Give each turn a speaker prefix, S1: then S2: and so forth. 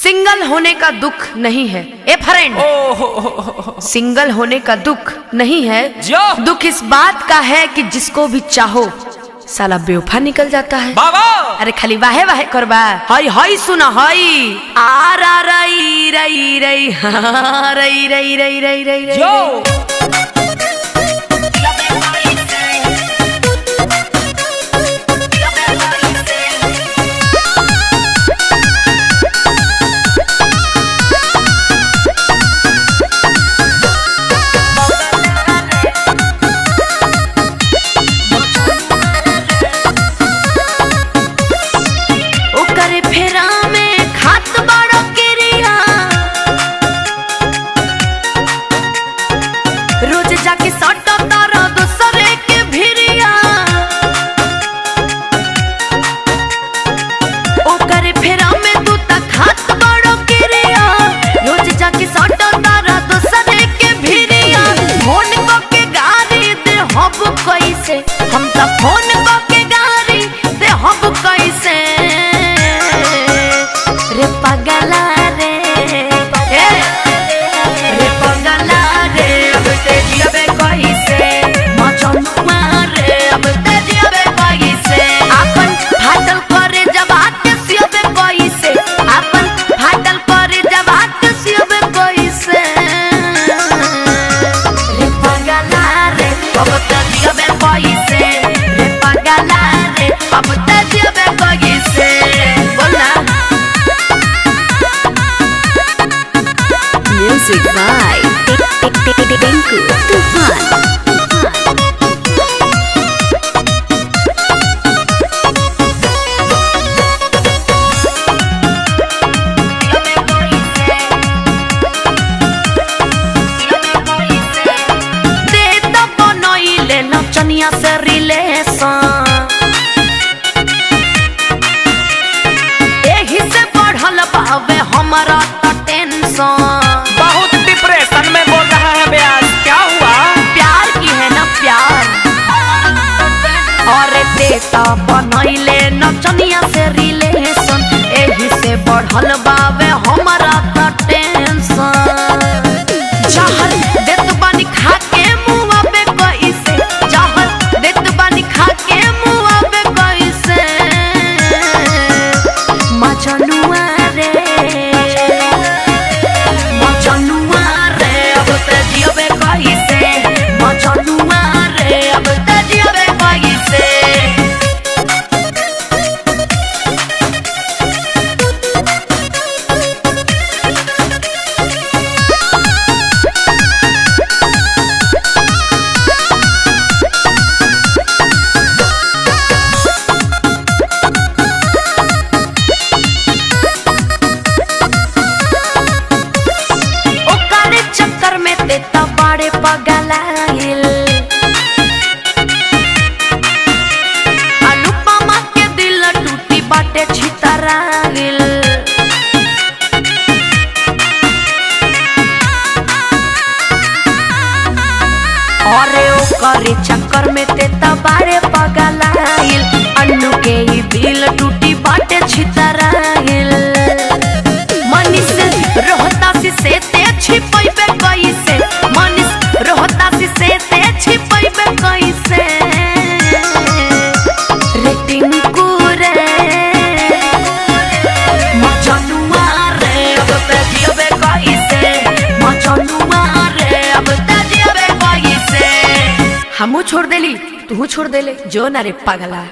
S1: Single होने का दुख नहीं है ए फ्रेंड, सिंगल होने का दुख नहीं है, दुख इस बात का है कि जिसको भी चाहो साला बेवफा निकल जाता है।
S2: बाबा
S1: अरे खाली वाहे वाहे करबा, हाय हाय सुना हाय आ रा रई रई रई हाँ रई रई रई रई रई रई जाके सटा तारा दूसरे के भिरिया, ओ करे फेरा में तू तक हाथ बड़ो किरिया, रोज जाके सटा तारा दूसरे के भिरिया। फोन को के गारी दे हब कैसे, हम तो फोन को के गारी दे हब कैसे रे पगला रे रे पगला रे अब ते जियबे कैसे मचनुआ रे अब ते जियबे कैसे अपन फाटल करे जब हाथ सियबे कैसे अपन फाटल करे जब हाथ सियबे कैसे रे पगला रे अब ते जियबे कैसे रे पगला रे अब ते जियबे कैसे बोलना। Music by Tinku Tufan। नचनिया से रिलेशन एही से बढ़ल बावे हमारा टेंशन,
S2: बहुत डिप्रेशन में बोल रहा है ब्याज, क्या हुआ?
S1: प्यार की है ना प्यार, और देता बनैले नचनिया से रिलेशन एही से बढ़ल बावे हमारा टेंशन। जहर देत बानी खा के मुआ पे कैसे, जहर देत बानी खा के मुआ पे कैसे मचनुआ रे मचनुआ रे अब ते जियबे कैसे मचनुआ रे अब ते जियबे कैसे। चक्कर में तेता बड़े पगलाइल, अनुपमा के दिल टूटी बाटे छितराइल। अरे ओकरे चक्कर में तेता बड़े पगलाइल, अन्नू के ही दिल टूटी बाटे छितराइल। मनीष रोहतासी से ते छिपैबे कैसे, मनीष रोहतासी से ते छिपैबे कैसे रे टिंकू रे मचनुआ रे अब ते जियबे कैसे मचनुआ रे अब ते जियबे कैसे। हमू छोड़ देली तू छोड़ देले जो ना रे पगला।